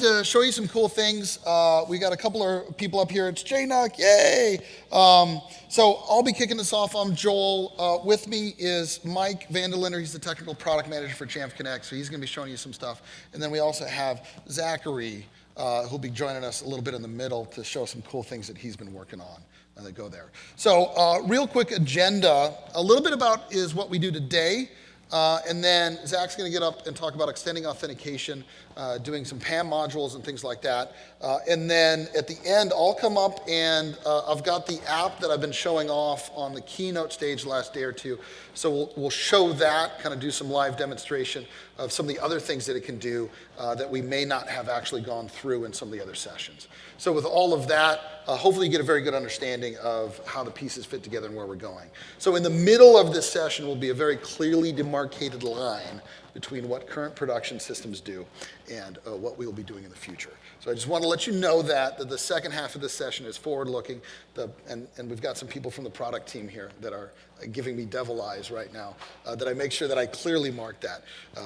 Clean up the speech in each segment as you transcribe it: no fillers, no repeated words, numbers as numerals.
wanted to show you some cool things. We got a couple of people up here. It's JNUC, yay! So I'll be kicking this off. I'm Joel. With me is Mike Vandelinder. He's the technical product manager for Jamf Connect, so he's going to be showing you some stuff. And then we also have Zachary, who'll be joining us a little bit in the middle to show some cool things that he's been working on. That go there. So real quick agenda, a little bit about is what we do today, and then Zach's going to get up and talk about extending authentication, doing some PAM modules and things like that. And then at the end, I'll come up and I've got the app that I've been showing off on the keynote stage the last day or two. So we'll show that, kind of do some live demonstration of some of the other things that it can do that we may not have actually gone through in some of the other sessions. So with all of that, hopefully you get a very good understanding of how the pieces fit together and where we're going. So in the middle of this session will be a very clearly demarcated line between what current production systems do and what we will be doing in the future. So I just want to let you know that the second half of this session is forward-looking, and we've got some people from the product team here that are giving me devil eyes right now, that I make sure that I clearly mark that,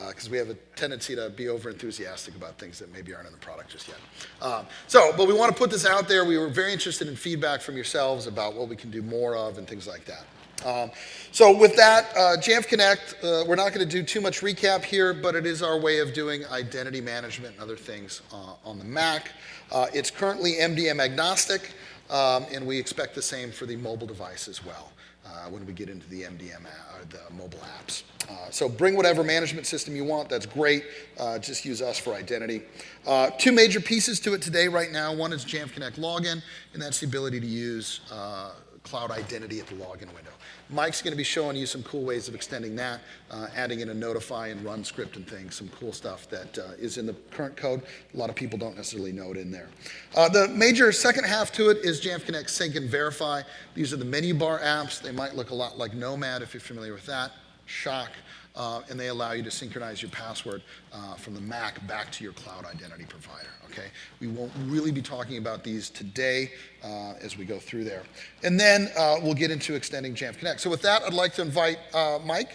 because we have a tendency to be over-enthusiastic about things that maybe aren't in the product just yet. But we want to put this out there. We were very interested in feedback from yourselves about what we can do more of and things like that. So with that, Jamf Connect, we're not going to do too much recap here, but it is our way of doing identity management and other things on the Mac. It's currently MDM agnostic, and we expect the same for the mobile device as well when we get into the MDM, the mobile apps. So bring whatever management system you want. That's great. Just use us for identity. Two major pieces to it today right now. One is Jamf Connect login, and that's the ability to use cloud identity at the login window. Mike's going to be showing you some cool ways of extending that, adding in a notify and run script and things, some cool stuff that is in the current code. A lot of people don't necessarily know it in there. The major second half to it is Jamf Connect Sync and Verify. These are the menu bar apps. They might look a lot like Nomad if you're familiar with that. Shock. And they allow you to synchronize your password from the Mac back to your cloud identity provider, okay? We won't really be talking about these today as we go through there. And then we'll get into extending Jamf Connect. So with that, I'd like to invite Mike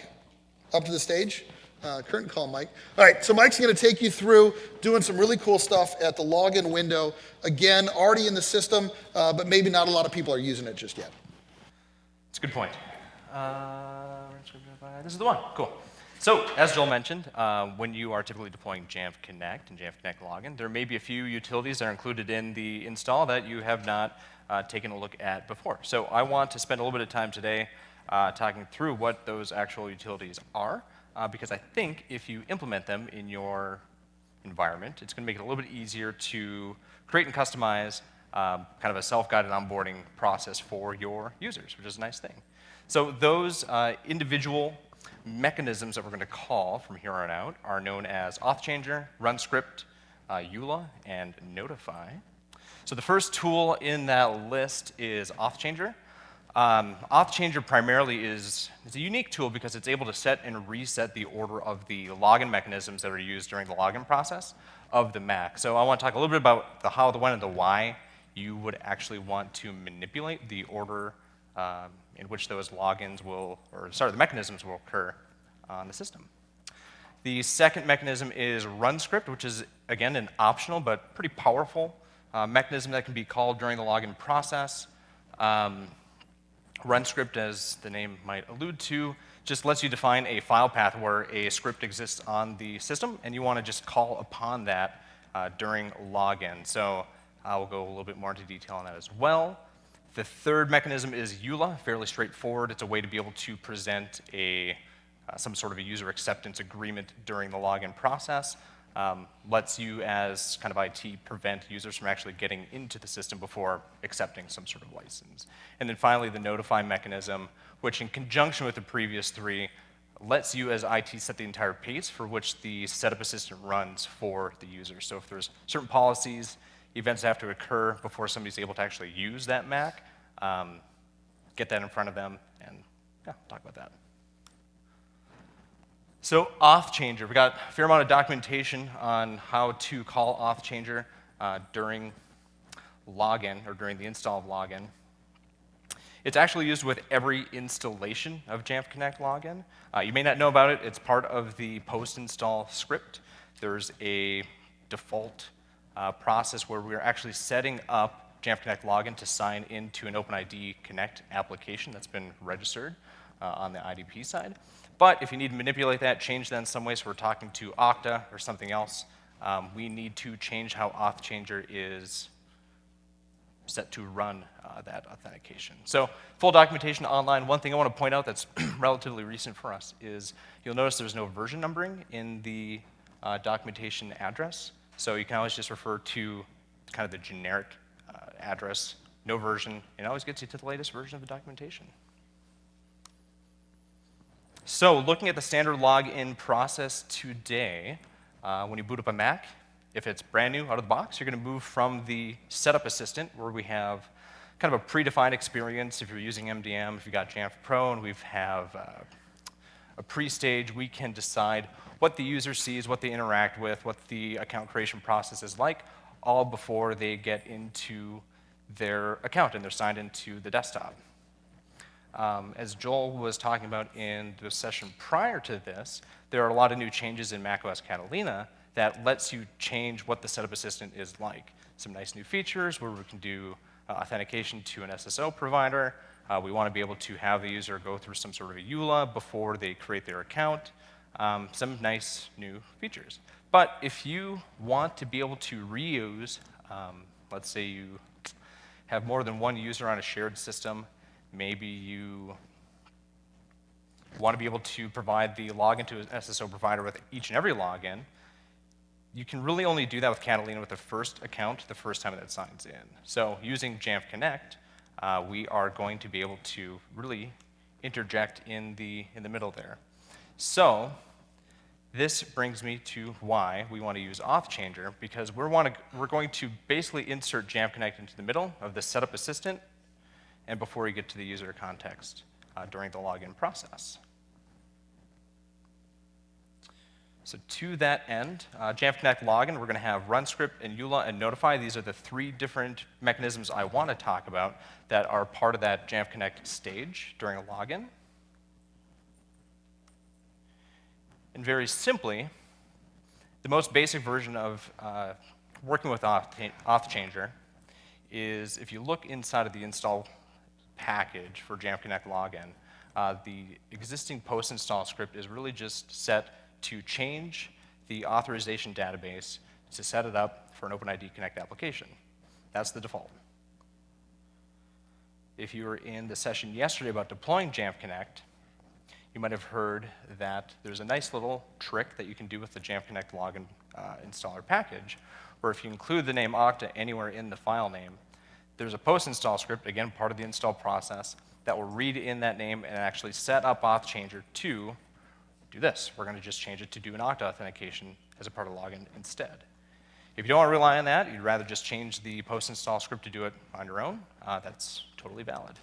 up to the stage. Curtain call, Mike. All right, so Mike's going to take you through doing some really cool stuff at the login window. Again, already in the system, but maybe not a lot of people are using it just yet. It's a good point. This is the one. Cool. So, as Joel mentioned, when you are typically deploying Jamf Connect and Jamf Connect Login, there may be a few utilities that are included in the install that you have not taken a look at before. So I want to spend a little bit of time today talking through what those actual utilities are, because I think if you implement them in your environment, it's going to make it a little bit easier to create and customize kind of a self-guided onboarding process for your users, which is a nice thing. So those individual mechanisms that we're going to call from here on out are known as Auth Changer, Run Script, EULA, and Notify. So the first tool in that list is Auth Changer. Auth Changer primarily is a unique tool because it's able to set and reset the order of the login mechanisms that are used during the login process of the Mac. So I want to talk a little bit about the how, the when, and the why you would actually want to manipulate the order in which those logins will, the mechanisms will occur on the system. The second mechanism is run script, which is, again, an optional but pretty powerful mechanism that can be called during the login process. Run script, as the name might allude to, just lets you define a file path where a script exists on the system, and you want to just call upon that during login. So we'll go a little bit more into detail on that as well. The third mechanism is EULA, fairly straightforward. It's a way to be able to present some sort of a user acceptance agreement during the login process. Lets you, as kind of IT, prevent users from actually getting into the system before accepting some sort of license. And then finally, the notify mechanism, which in conjunction with the previous three, lets you as IT set the entire pace for which the setup assistant runs for the user. So if there's certain policies, events have to occur before somebody's able to actually use that Mac, get that in front of them, and yeah, talk about that. So Auth Changer, we got a fair amount of documentation on how to call Auth Changer during login, or during the install of login. It's actually used with every installation of Jamf Connect login. You may not know about it. It's part of the post-install script. There's a default process where we're actually setting up Jamf Connect login to sign into an OpenID Connect application that's been registered on the IDP side. But if you need to manipulate that, change that in some way, so we're talking to Okta or something else, we need to change how Auth Changer is set to run that authentication. So full documentation online. One thing I want to point out that's relatively recent for us is you'll notice there's no version numbering in the documentation address. So you can always just refer to kind of the generic address, no version, and it always gets you to the latest version of the documentation. So looking at the standard login process today, when you boot up a Mac, if it's brand new out of the box, you're going to move from the setup assistant, where we have kind of a predefined experience. If you're using MDM, if you've got Jamf Pro, and we have a pre-stage, we can decide what the user sees, what they interact with, what the account creation process is like, all before they get into their account and they're signed into the desktop. As Joel was talking about in the session prior to this, there are a lot of new changes in macOS Catalina that lets you change what the setup assistant is like. Some nice new features where we can do authentication to an SSO provider. We want to be able to have the user go through some sort of a EULA before they create their account. Some nice new features. But if you want to be able to reuse, let's say you have more than one user on a shared system, maybe you want to be able to provide the login to an SSO provider with each and every login, you can really only do that with Catalina with the first account the first time that it signs in. So using Jamf Connect, we are going to be able to really interject in the middle there. So this brings me to why we want to use Auth Changer, because we're going to basically insert Jamf Connect into the middle of the setup assistant and before you get to the user context during the login process. So to that end, Jamf Connect login, we're going to have run script and EULA and notify. These are the three different mechanisms I want to talk about that are part of that Jamf Connect stage during a login. And very simply, the most basic version of working with Auth Changer is if you look inside of the install package for Jamf Connect login, the existing post-install script is really just set to change the authorization database to set it up for an OpenID Connect application. That's the default. If you were in the session yesterday about deploying Jamf Connect, you might have heard that there's a nice little trick that you can do with the Jamf Connect login installer package, where if you include the name Okta anywhere in the file name, there's a post-install script, again, part of the install process, that will read in that name and actually set up Auth Changer to do this. We're going to just change it to do an Okta authentication as a part of login instead. If you don't want to rely on that, you'd rather just change the post-install script to do it on your own, that's totally valid.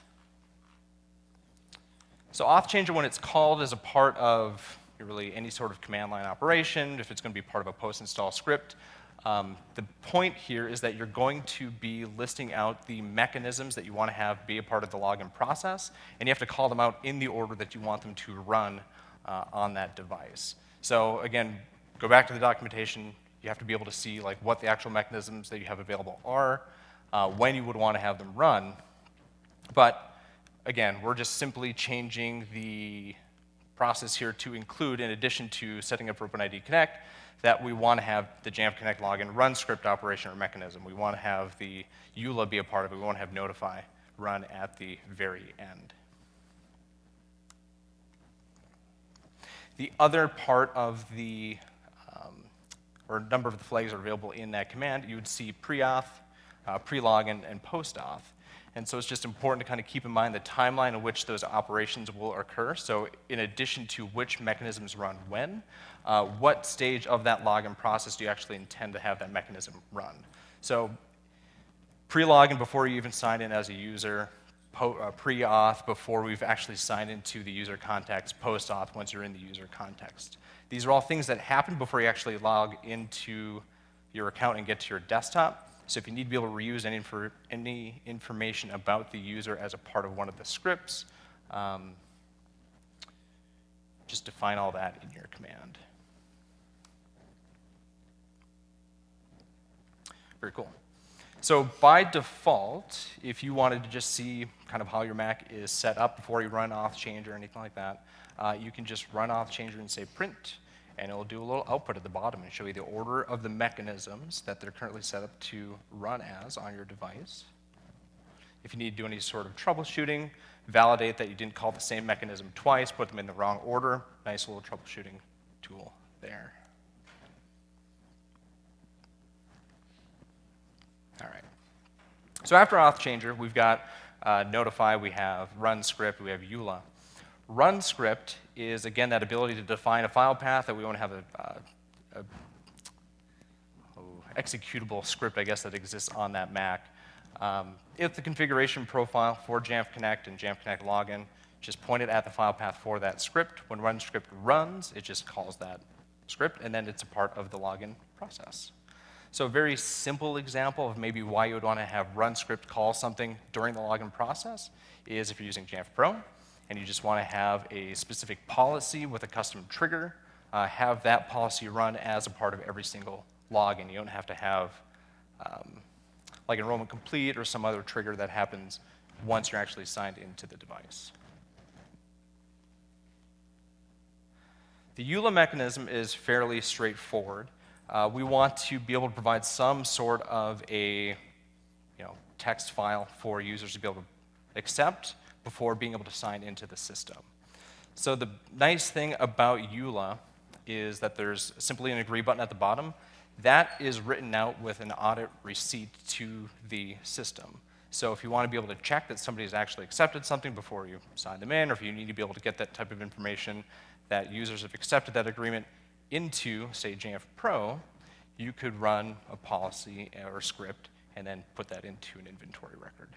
So Auth Changer, when it's called as a part of really any sort of command line operation, if it's going to be part of a post-install script, the point here is that you're going to be listing out the mechanisms that you want to have be a part of the login process, and you have to call them out in the order that you want them to run on that device. So again, go back to the documentation. You have to be able to see like what the actual mechanisms that you have available are, when you would want to have them run. But again, we're just simply changing the process here to include, in addition to setting up for OpenID Connect, that we want to have the Jamf Connect login run script operation or mechanism. We want to have the EULA be a part of it. We want to have notify run at the very end. The other part of the, or a number of the flags are available in that command, you would see pre-auth, pre-login, and post-auth. And so it's just important to kind of keep in mind the timeline in which those operations will occur. So in addition to which mechanisms run when, what stage of that login process do you actually intend to have that mechanism run? So pre-login before you even sign in as a user, pre-auth before we've actually signed into the user context, post-auth once you're in the user context. These are all things that happen before you actually log into your account and get to your desktop. So if you need to be able to reuse any information about the user as a part of one of the scripts, just define all that in your command. Very cool. So by default, if you wanted to just see kind of how your Mac is set up before you run auth change or anything like that, you can just run auth changer and say print, and it'll do a little output at the bottom and show you the order of the mechanisms that they're currently set up to run as on your device. If you need to do any sort of troubleshooting, validate that you didn't call the same mechanism twice, put them in the wrong order. Nice little troubleshooting tool there. All right. So after auth changer, we've got notify, we have run script, we have EULA. Run script is, again, that ability to define a file path that we want to have a executable script, I guess, that exists on that Mac. If the configuration profile for Jamf Connect and Jamf Connect login, just point it at the file path for that script. When run script runs, it just calls that script, and then it's a part of the login process. So a very simple example of maybe why you would want to have run script call something during the login process is if you're using Jamf Pro and you just want to have a specific policy with a custom trigger, have that policy run as a part of every single login. You don't have to have like enrollment complete or some other trigger that happens once you're actually signed into the device. The EULA mechanism is fairly straightforward. We want to be able to provide some sort of a text file for users to be able to accept before being able to sign into the system. So the nice thing about EULA is that there's simply an agree button at the bottom. That is written out with an audit receipt to the system. So if you want to be able to check that somebody's actually accepted something before you sign them in, or if you need to be able to get that type of information that users have accepted that agreement into, say, Jamf Pro, you could run a policy or script and then put that into an inventory record.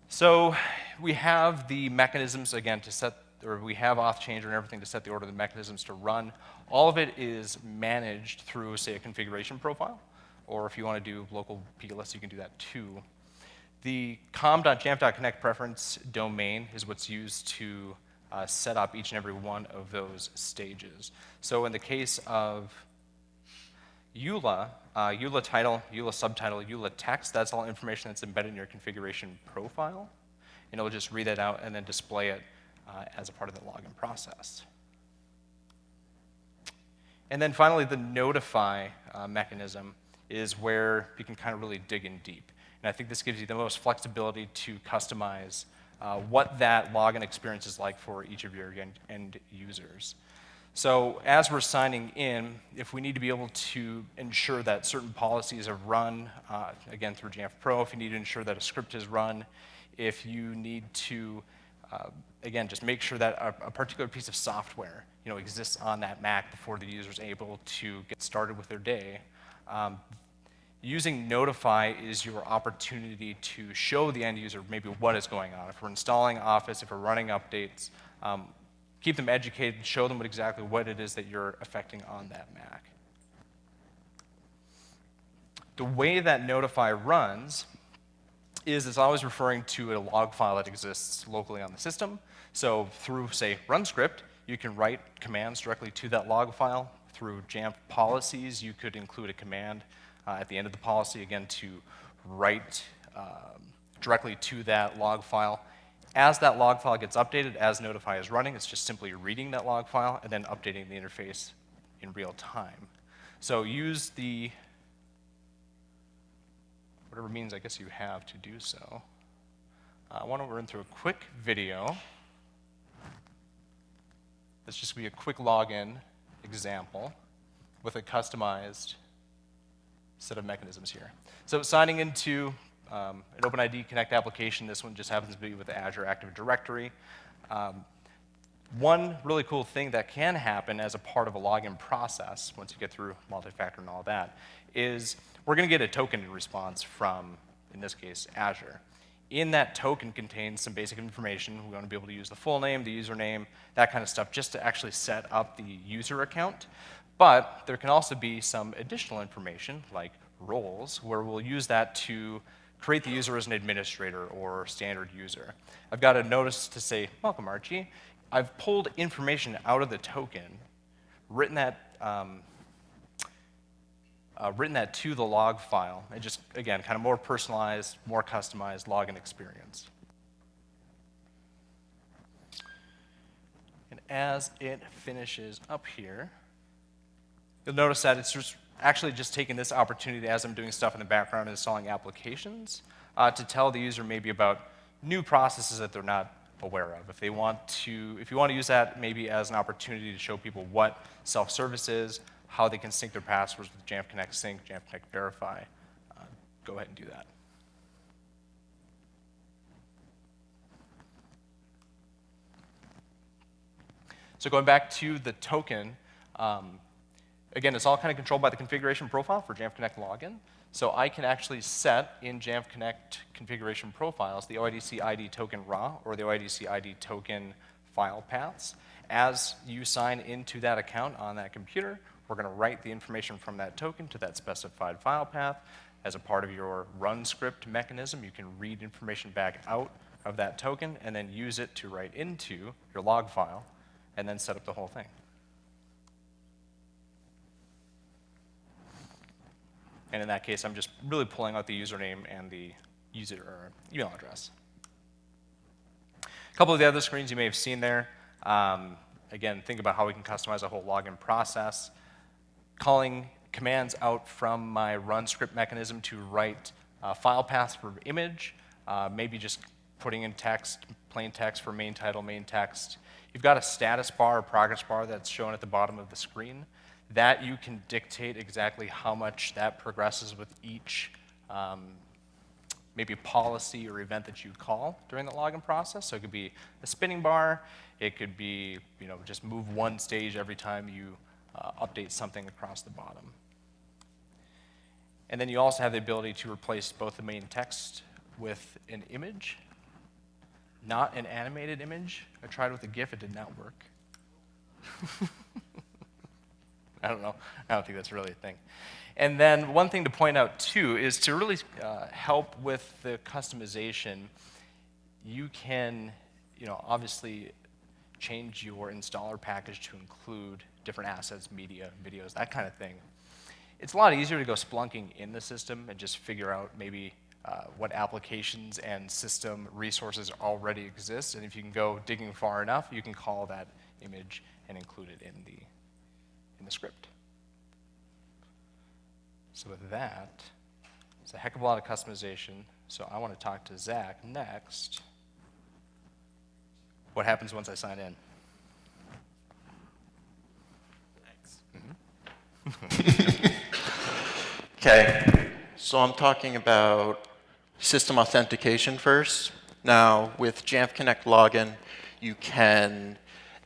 So we have the mechanisms, again, to set, or we have auth changer and everything to set the order of the mechanisms to run. All of it is managed through, say, a configuration profile, or if you want to do local PLS, you can do that too. The com.jamf.connect preference domain is what's used to set up each and every one of those stages. So in the case of EULA, EULA title, EULA subtitle, EULA text, that's all information that's embedded in your configuration profile. And it'll just read that out and then display it as a part of the login process. And then finally, the notify mechanism is where you can kind of really dig in deep. And I think this gives you the most flexibility to customize what that login experience is like for each of your end users. So as we're signing in, if we need to be able to ensure that certain policies are run, again, through Jamf Pro, if you need to ensure that a script is run, if you need to, again, just make sure that a particular piece of software exists on that Mac before the user is able to get started with their day, using Notify is your opportunity to show the end user maybe what is going on. If we're installing Office, if we're running updates, keep them educated, show them exactly what it is that you're affecting on that Mac. The way that Notify runs is it's always referring to a log file that exists locally on the system. So through, say, run script, you can write commands directly to that log file. Through Jamf policies, you could include a command at the end of the policy, again, to write directly to that log file. As that log file gets updated, as Notify is running, it's just simply reading that log file and then updating the interface in real time. So use the whatever means I guess you have to do so. I want to run through a quick video. This just be a quick login example with a customized set of mechanisms here. So signing into an OpenID Connect application, this one just happens to be with the Azure Active Directory. One really cool thing that can happen as a part of a login process, once you get through multi-factor and all that, is we're going to get a token response from, in this case, Azure. In that token contains some basic information. We want to be able to use the full name, the username, that kind of stuff, just to actually set up the user account. But there can also be some additional information, like roles, where we'll use that to create the user as an administrator or standard user. I've got a notice to say, welcome, Archie. I've pulled information out of the token, written that written that to the log file, and just, again, kind of more personalized, more customized login experience. And as it finishes up here, you'll notice that it's just actually just taking this opportunity as I'm doing stuff in the background and installing applications to tell the user maybe about new processes that they're not aware of. If you want to use that maybe as an opportunity to show people what self-service is, how they can sync their passwords with Jamf Connect Sync, Jamf Connect Verify, go ahead and do that. So going back to the token, again, it's all kind of controlled by the configuration profile for Jamf Connect login. So I can actually set in Jamf Connect configuration profiles the OIDC ID token raw or the OIDC ID token file paths. As you sign into that account on that computer, we're going to write the information from that token to that specified file path. As a part of your run script mechanism, you can read information back out of that token and then use it to write into your log file and then set up the whole thing. And in that case, I'm just really pulling out the username and the user or email address. A couple of the other screens you may have seen there. Again, think about how we can customize a whole login process. Calling commands out from my run script mechanism to write file paths for image, maybe just putting in text, plain text for main title, main text. You've got a status bar or progress bar that's shown at the bottom of the screen. That you can dictate exactly how much that progresses with each maybe policy or event that you call during the login process. So it could be a spinning bar. It could be just move one stage every time you update something across the bottom. And then you also have the ability to replace both the main text with an image, not an animated image. I tried with a GIF, it did not work. I don't know. I don't think that's really a thing. And then one thing to point out, too, is to really help with the customization, you can obviously change your installer package to include different assets, media, videos, that kind of thing. It's a lot easier to go splunking in the system and just figure out maybe what applications and system resources already exist. And if you can go digging far enough, you can call that image and include it in the script. So with that, it's a heck of a lot of customization. So I want to talk to Zach next. What happens once I sign in? Thanks. Okay, so I'm talking about system authentication first. Now, with Jamf Connect login, you can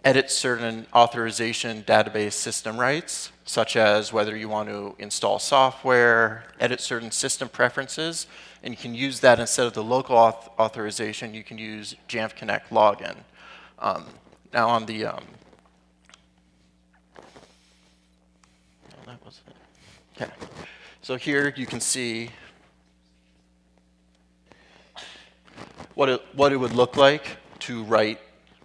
edit certain authorization database system rights, such as whether you want to install software, edit certain system preferences, and you can use that instead of the local authorization, you can use Jamf Connect login. Now on the, that was it. Okay. So here you can see what it would look like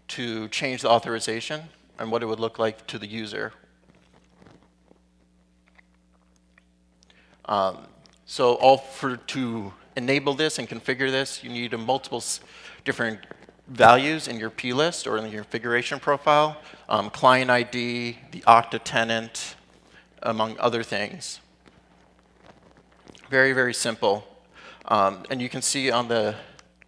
to change the authorization and what it would look like to the user. To enable this and configure this, you need multiple different values in your plist or in your configuration profile, client ID, the Okta tenant, among other things. Very, very simple. And you can see on the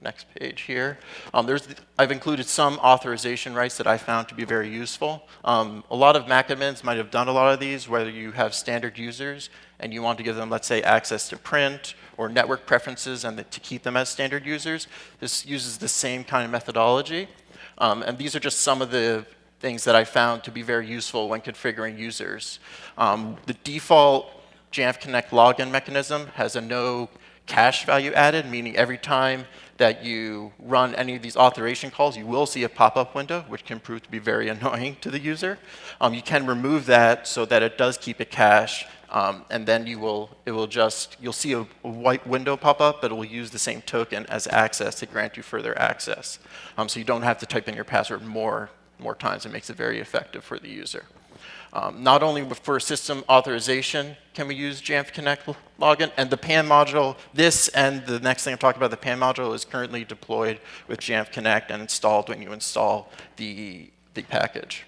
next page here, I've included some authorization rights that I found to be very useful. A lot of Mac admins might have done a lot of these, whether you have standard users and you want to give them, let's say, access to print or network preferences and to keep them as standard users. This uses the same kind of methodology. And these are just some of the things that I found to be very useful when configuring users. The default Jamf Connect login mechanism has a no cache value added, meaning every time that you run any of these authorization calls, you will see a pop-up window, which can prove to be very annoying to the user. You can remove that so that it does keep a cache, and then you'll see a white window pop up, but it will use the same token as access to grant you further access. So you don't have to type in your password more times. It makes it very effective for the user. Not only for system authorization can we use Jamf Connect login, and the PAM module, this and the next thing I'm talking about, the PAM module is currently deployed with Jamf Connect and installed when you install the package.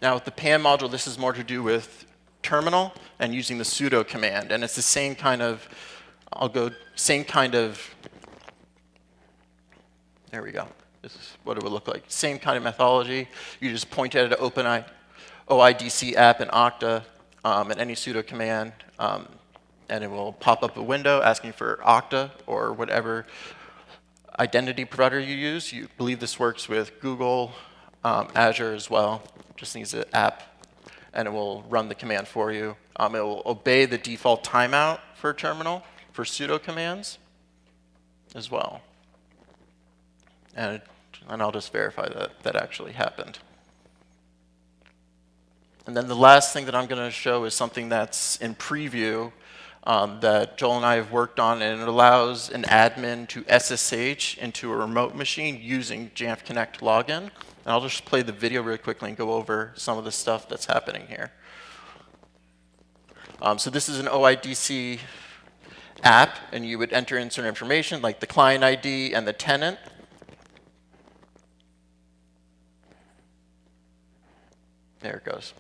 Now with the PAM module, this is more to do with terminal and using the sudo command, and it's the same kind of, there we go. This is what it would look like. Same kind of methodology. You just point at an open OIDC app in Okta and any sudo command, and it will pop up a window asking for Okta or whatever identity provider you use. You believe this works with Google, Azure as well. Just needs an app, and it will run the command for you. It will obey the default timeout for terminal for sudo commands as well. And I'll just verify that that actually happened. And then the last thing that I'm going to show is something that's in preview that Joel and I have worked on, and it allows an admin to SSH into a remote machine using Jamf Connect login. And I'll just play the video really quickly and go over some of the stuff that's happening here. So this is an OIDC app, and you would enter in certain information like the client ID and the tenant. There it goes.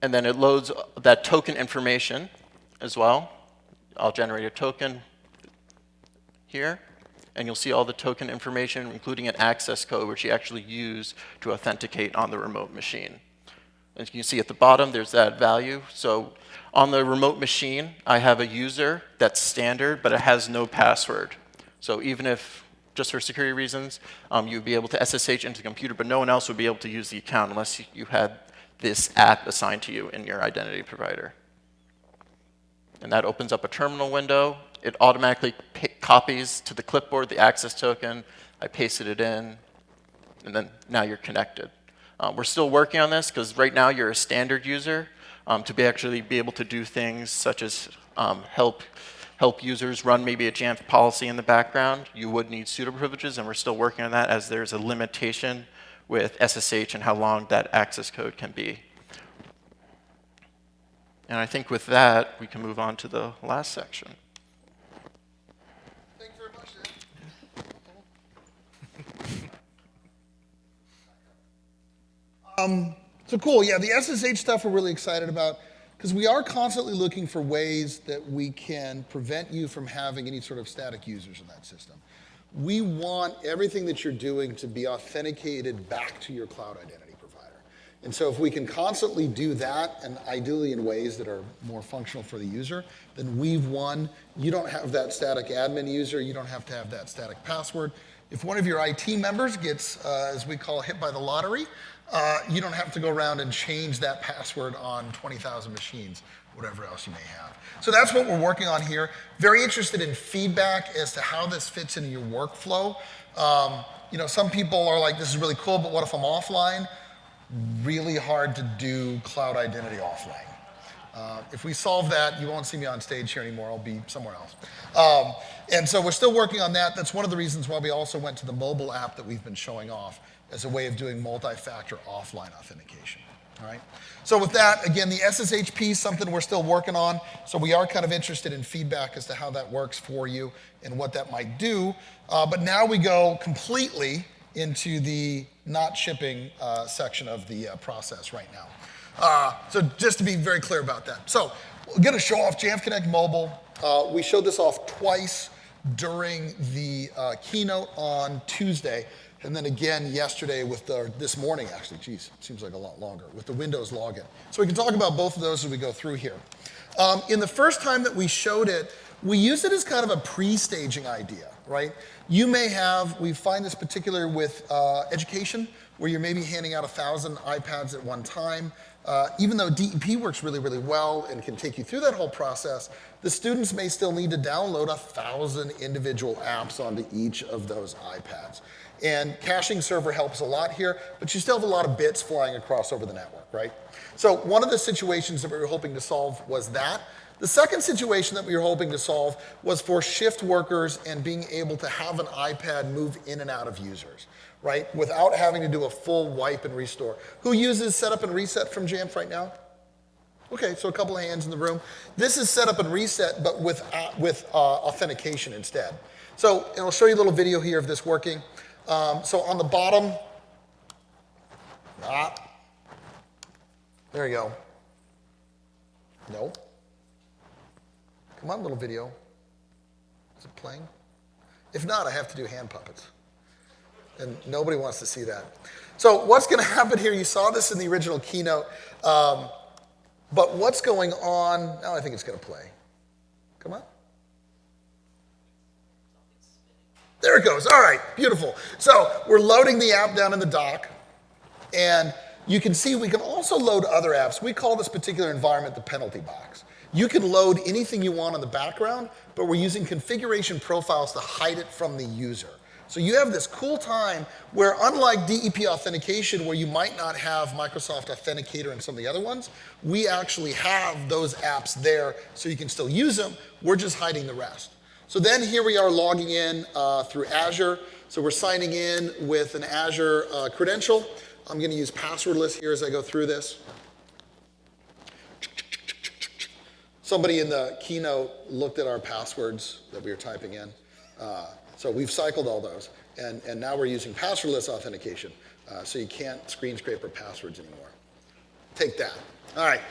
And then it loads that token information as well. I'll generate a token here, and you'll see all the token information, including an access code, which you actually use to authenticate on the remote machine. As you can see at the bottom, there's that value. So on the remote machine, I have a user that's standard, but it has no password. So even if, just for security reasons, you'd be able to SSH into the computer, but no one else would be able to use the account unless you had this app assigned to you in your identity provider. And that opens up a terminal window. It automatically copies to the clipboard the access token. I pasted it in, and then now you're connected. We're still working on this because right now you're a standard user. To actually be able to do things such as help users run maybe a Jamf policy in the background, you would need sudo privileges, and we're still working on that as there's a limitation with SSH and how long that access code can be. And I think with that, we can move on to the last section. Thank you very much, Dan. So cool, yeah, the SSH stuff we're really excited about, because we are constantly looking for ways that we can prevent you from having any sort of static users in that system. We want everything that you're doing to be authenticated back to your cloud identity provider. And so if we can constantly do that, and ideally in ways that are more functional for the user, then we've won. You don't have that static admin user. You don't have to have that static password. If one of your IT members gets, as we call, hit by the lottery, you don't have to go around and change that password on 20,000 machines, whatever else you may have. So that's what we're working on here. Very interested in feedback as to how this fits into your workflow. You know, some people are like, this is really cool, but what if I'm offline? Really hard to do cloud identity offline. If we solve that, you won't see me on stage here anymore. I'll be somewhere else. And so we're still working on that. That's one of the reasons why we also went to the mobile app that we've been showing off as a way of doing multi-factor offline authentication. All right. So with that, again, the SSH piece, something we're still working on. So we are kind of interested in feedback as to how that works for you and what that might do. But now we go completely into the not shipping section of the process right now. So just to be very clear about that. So we're going to show off Jamf Connect Mobile. We showed this off twice during the keynote on Tuesday. And then again yesterday with this morning, actually, geez, it seems like a lot longer, with the Windows login. So we can talk about both of those as we go through here. In the first time that we showed it, we used it as kind of a pre-staging idea, right? You may have, we find this particular with education, where you're maybe handing out 1,000 iPads at one time. Even though DEP works really, really well and can take you through that whole process, the students may still need to download 1,000 individual apps onto each of those iPads. And caching server helps a lot here, but you still have a lot of bits flying across over the network, right? So one of the situations that we were hoping to solve was that. The second situation that we were hoping to solve was for shift workers and being able to have an iPad move in and out of users, right? Without having to do a full wipe and restore. Who uses setup and reset from Jamf right now? Okay, so a couple of hands in the room. This is setup and reset, but with authentication instead. So I'll show you a little video here of this working. So on the bottom, there you go. No. Come on, little video. Is it playing? If not, I have to do hand puppets. And nobody wants to see that. So what's going to happen here, you saw this in the original keynote, but what's going on, now I think it's going to play. Come on. There it goes. All right, beautiful. So we're loading the app down in the dock, and you can see we can also load other apps. We call this particular environment the penalty box. You can load anything you want in the background, but we're using configuration profiles to hide it from the user. So you have this cool time where, unlike DEP authentication, where you might not have Microsoft Authenticator and some of the other ones, we actually have those apps there so you can still use them. We're just hiding the rest. So then here we are logging in through Azure. So we're signing in with an Azure credential. I'm going to use passwordless here as I go through this. Somebody in the keynote looked at our passwords that we were typing in. So we've cycled all those. And now we're using passwordless authentication. So you can't screen scrape our passwords anymore. Take that. All right.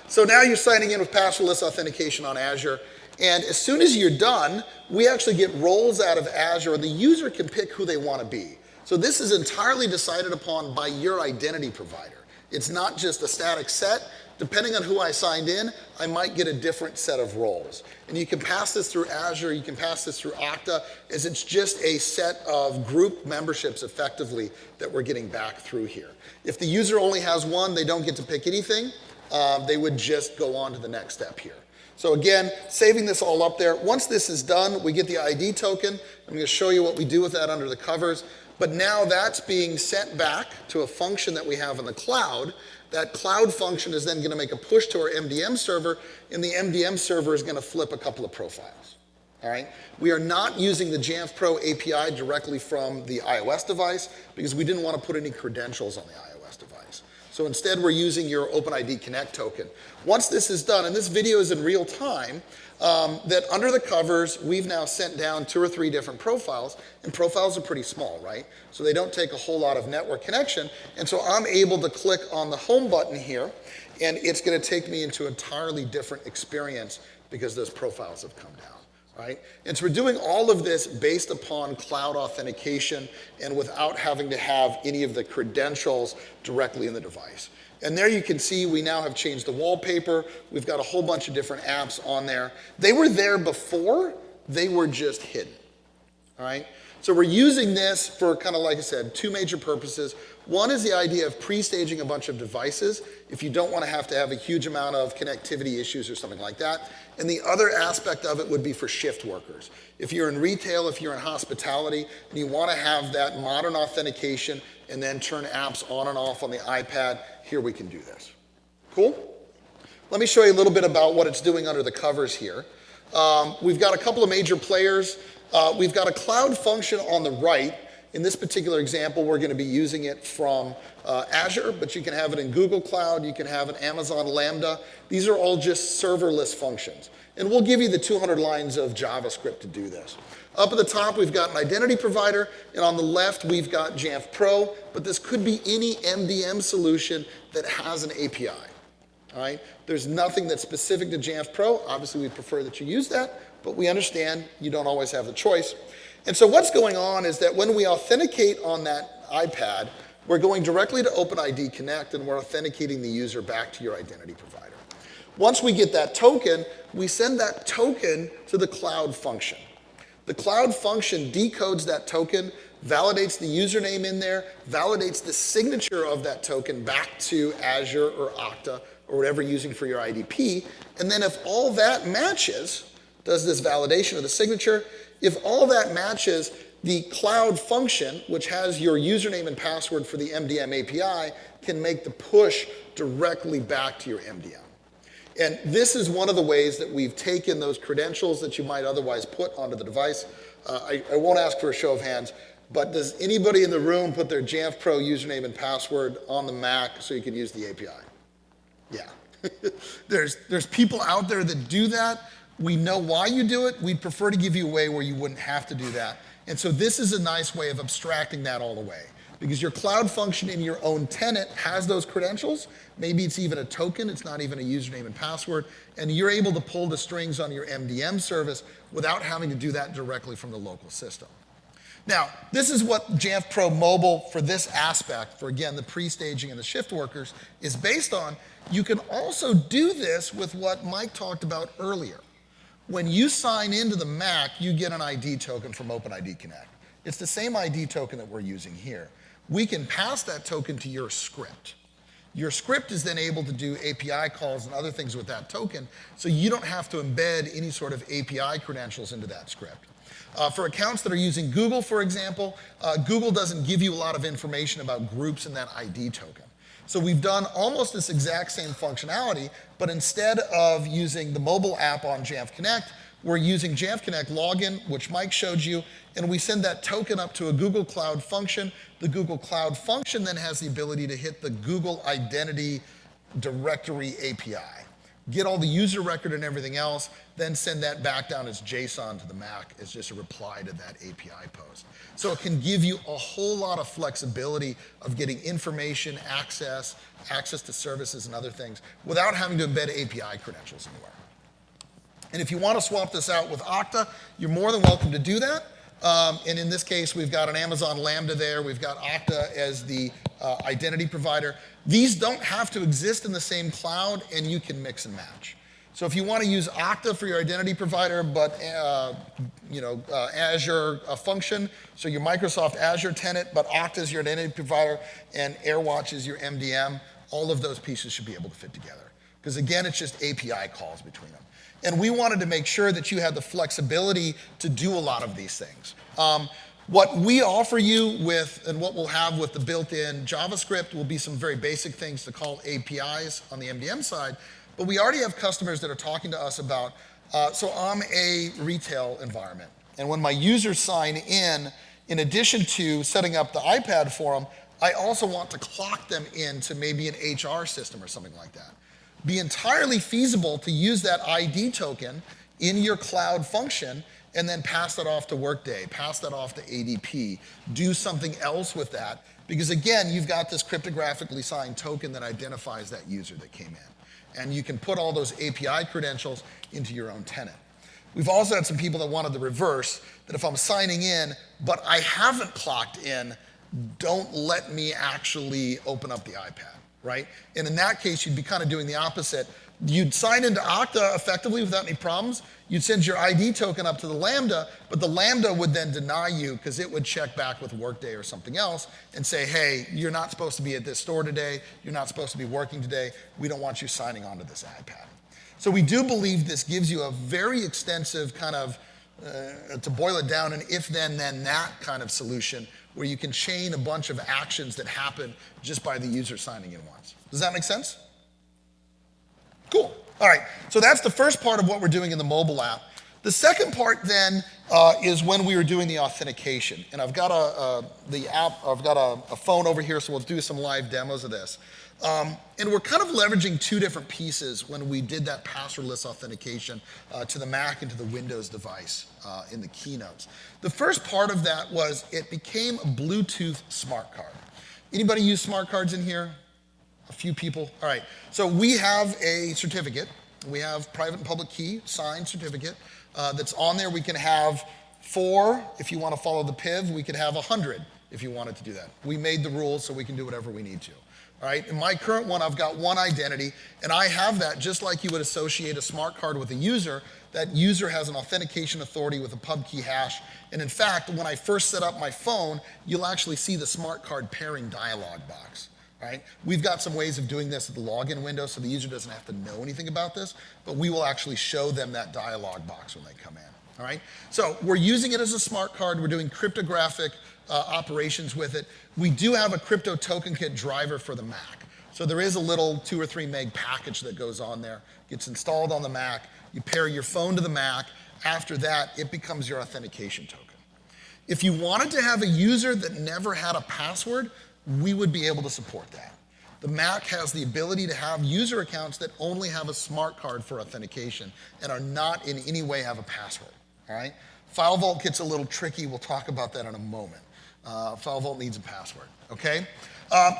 So now you're signing in with passwordless authentication on Azure. And as soon as you're done, we actually get roles out of Azure, and the user can pick who they want to be. So this is entirely decided upon by your identity provider. It's not just a static set. Depending on who I signed in, I might get a different set of roles. And you can pass this through Azure, you can pass this through Okta, as it's just a set of group memberships effectively that we're getting back through here. If the user only has one, they don't get to pick anything. They would just go on to the next step here. So again, saving this all up there. Once this is done, we get the ID token. I'm going to show you what we do with that under the covers. But now that's being sent back to a function that we have in the cloud. That cloud function is then going to make a push to our MDM server, and the MDM server is going to flip a couple of profiles. All right? We are not using the Jamf Pro API directly from the iOS device because we didn't want to put any credentials on the iOS device. So instead, we're using your OpenID Connect token. Once this is done, and this video is in real time, that under the covers, we've now sent down 2 or 3 different profiles, and profiles are pretty small, right? So they don't take a whole lot of network connection, and so I'm able to click on the home button here, and it's going to take me into an entirely different experience because those profiles have come down. Right? And so we're doing all of this based upon cloud authentication and without having to have any of the credentials directly in the device. And there you can see we now have changed the wallpaper. We've got a whole bunch of different apps on there. They were there before, they were just hidden. All right? So we're using this for kind of, like I said, 2 major purposes. One is the idea of pre-staging a bunch of devices if you don't want to have a huge amount of connectivity issues or something like that. And the other aspect of it would be for shift workers. If you're in retail, if you're in hospitality, and you want to have that modern authentication and then turn apps on and off on the iPad, here we can do this. Cool? Let me show you a little bit about what it's doing under the covers here. We've got a couple of major players. We've got a cloud function on the right. In this particular example, we're going to be using it from Azure, but you can have it in Google Cloud, you can have it Amazon Lambda. These are all just serverless functions. And we'll give you the 200 lines of JavaScript to do this. Up at the top, we've got an identity provider, and on the left, we've got Jamf Pro, but this could be any MDM solution that has an API. All right? There's nothing that's specific to Jamf Pro. Obviously, we prefer that you use that, but we understand you don't always have the choice. And so what's going on is that when we authenticate on that iPad, we're going directly to OpenID Connect, and we're authenticating the user back to your identity provider. Once we get that token, we send that token to the cloud function. The cloud function decodes that token, validates the username in there, validates the signature of that token back to Azure or Okta or whatever you're using for your IDP. And then if all that matches, does this validation of the signature. If all that matches, the cloud function, which has your username and password for the MDM API, can make the push directly back to your MDM. And this is one of the ways that we've taken those credentials that you might otherwise put onto the device. I won't ask for a show of hands, but does anybody in the room put their Jamf Pro username and password on the Mac so you can use the API? Yeah. There's people out there that do that. We know why you do it. We'd prefer to give you a way where you wouldn't have to do that. And so this is a nice way of abstracting that all away. Because your cloud function in your own tenant has those credentials. Maybe it's even a token. It's not even a username and password. And you're able to pull the strings on your MDM service without having to do that directly from the local system. Now, this is what Jamf Pro Mobile for this aspect, for again, the pre-staging and the shift workers, is based on. You can also do this with what Mike talked about earlier. When you sign into the Mac, you get an ID token from OpenID Connect. It's the same ID token that we're using here. We can pass that token to your script. Your script is then able to do API calls and other things with that token, so you don't have to embed any sort of API credentials into that script. For accounts that are using Google, for example, Google doesn't give you a lot of information about groups in that ID token. So we've done almost this exact same functionality, but instead of using the mobile app on Jamf Connect, we're using Jamf Connect login, which Mike showed you, and we send that token up to a Google Cloud function. The Google Cloud function then has the ability to hit the Google Identity Directory API, get all the user record and everything else, then send that back down as JSON to the Mac as just a reply to that API post. So it can give you a whole lot of flexibility of getting information, access to services and other things without having to embed API credentials anywhere. And if you want to swap this out with Okta, you're more than welcome to do that. And in this case, we've got an Amazon Lambda there. We've got Okta as the identity provider. These don't have to exist in the same cloud, and you can mix and match. So if you want to use Okta for your identity provider, but Azure function, so your Microsoft Azure tenant, but Okta is your identity provider, and AirWatch is your MDM, all of those pieces should be able to fit together. Because again, it's just API calls between them. And we wanted to make sure that you had the flexibility to do a lot of these things. What we offer you with, and what we'll have with the built-in JavaScript, will be some very basic things to call APIs on the MDM side. But we already have customers that are talking to us about, so I'm a retail environment. And when my users sign in addition to setting up the iPad for them, I also want to clock them into maybe an HR system or something like that. Be entirely feasible to use that ID token in your cloud function and then pass that off to Workday, pass that off to ADP, do something else with that. Because again, you've got this cryptographically signed token that identifies that user that came in. And you can put all those API credentials into your own tenant. We've also had some people that wanted the reverse, that if I'm signing in, but I haven't clocked in, don't let me actually open up the iPad, right? And in that case, you'd be kind of doing the opposite. You'd sign into Okta effectively without any problems. You'd send your ID token up to the Lambda, but the Lambda would then deny you because it would check back with Workday or something else and say, hey, you're not supposed to be at this store today. You're not supposed to be working today. We don't want you signing onto this iPad. So we do believe this gives you a very extensive kind of, to boil it down, an if then that kind of solution where you can chain a bunch of actions that happen just by the user signing in once. Does that make sense? Cool. All right, so that's the first part of what we're doing in the mobile app. The second part then is when we were doing the authentication. And I've got a phone over here, so we'll do some live demos of this. And we're kind of leveraging two different pieces when we did that passwordless authentication to the Mac and to the Windows device in the keynotes. The first part of that was it became a Bluetooth smart card. Anybody use smart cards in here? A few people. All right. So we have a certificate. We have private and public key signed certificate that's on there. We can have 4 if you want to follow the PIV. We could have 100 if you wanted to do that. We made the rules so we can do whatever we need to. All right. In my current one, I've got one identity, and I have that just like you would associate a smart card with a user. That user has an authentication authority with a pub key hash. And in fact, when I first set up my phone, you'll actually see the smart card pairing dialog box. Right? We've got some ways of doing this at the login window so the user doesn't have to know anything about this, but we will actually show them that dialog box when they come in. All right? So we're using it as a smart card. We're doing cryptographic operations with it. We do have a crypto token kit driver for the Mac. So there is a little 2 or 3 meg package that goes on there, gets installed on the Mac, you pair your phone to the Mac, after that it becomes your authentication token. If you wanted to have a user that never had a password, we would be able to support that. The Mac has the ability to have user accounts that only have a smart card for authentication and are not in any way have a password, all right? FileVault gets a little tricky. We'll talk about that in a moment. FileVault needs a password, okay?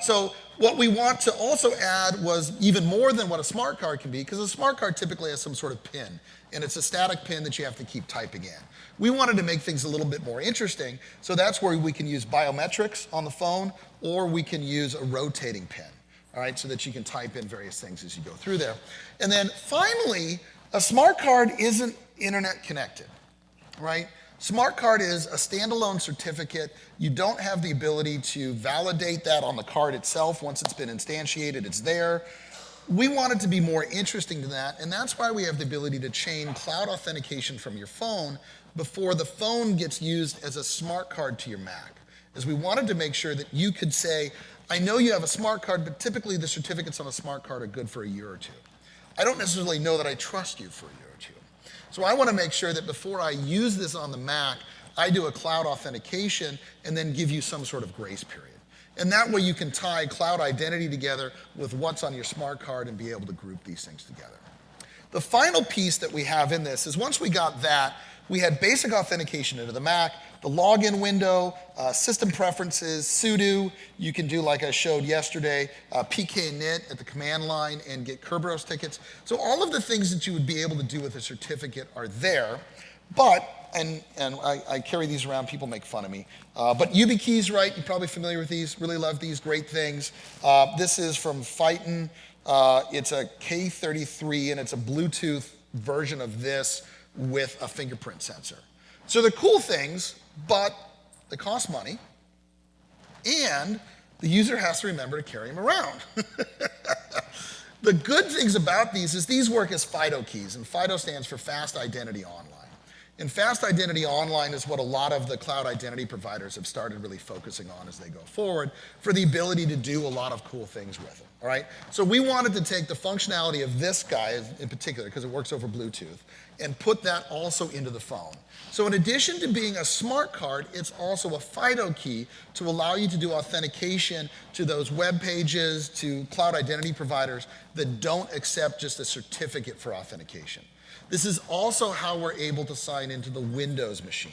So what we want to also add was even more than what a smart card can be, because a smart card typically has some sort of PIN, and it's a static PIN that you have to keep typing in. We wanted to make things a little bit more interesting, so that's where we can use biometrics on the phone, or we can use a rotating PIN, all right, so that you can type in various things as you go through there. And then finally, a smart card isn't internet connected, right? Smart card is a standalone certificate. You don't have the ability to validate that on the card itself. Once it's been instantiated, it's there. We want it to be more interesting than that, and that's why we have the ability to chain cloud authentication from your phone before the phone gets used as a smart card to your Mac. As we wanted to make sure that you could say, I know you have a smart card, but typically the certificates on a smart card are good for a year or two. I don't necessarily know that I trust you for a year or two. So I want to make sure that before I use this on the Mac, I do a cloud authentication and then give you some sort of grace period. And that way you can tie cloud identity together with what's on your smart card and be able to group these things together. The final piece that we have in this is once we got that, we had basic authentication into the Mac, the login window, system preferences, sudo. You can do, like I showed yesterday, pkinit at the command line and get Kerberos tickets. So all of the things that you would be able to do with a certificate are there. But, and I carry these around, people make fun of me. But YubiKeys, right? You're probably familiar with these, really love these, great things. This is from Phyton. It's a K33 and it's a Bluetooth version of this with a fingerprint sensor. So they're cool things, but they cost money, and the user has to remember to carry them around. The good things about these is these work as FIDO keys, and FIDO stands for Fast Identity Online. And Fast Identity Online is what a lot of the cloud identity providers have started really focusing on as they go forward for the ability to do a lot of cool things with it, all right? So we wanted to take the functionality of this guy in particular, because it works over Bluetooth, and put that also into the phone. So in addition to being a smart card, it's also a FIDO key to allow you to do authentication to those web pages, to cloud identity providers that don't accept just a certificate for authentication. This is also how we're able to sign into the Windows machine,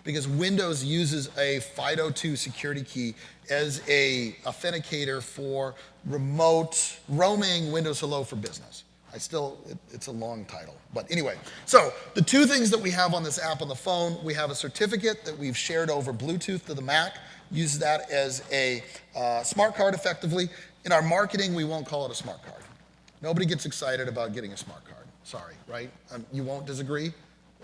because Windows uses a FIDO2 security key as a authenticator for remote roaming Windows Hello for Business. It's a long title. But anyway, so the two things that we have on this app on the phone, we have a certificate that we've shared over Bluetooth to the Mac, use that as a smart card effectively. In our marketing, we won't call it a smart card. Nobody gets excited about getting a smart card. Sorry, right? You won't disagree?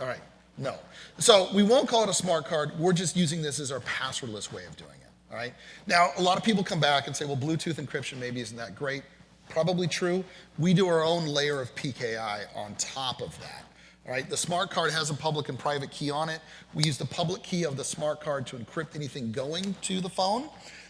All right, no. So we won't call it a smart card. We're just using this as our passwordless way of doing it, all right? Now, a lot of people come back and say, well, Bluetooth encryption maybe isn't that great. Probably true. We do our own layer of PKI on top of that. All right, the smart card has a public and private key on it. We use the public key of the smart card to encrypt anything going to the phone.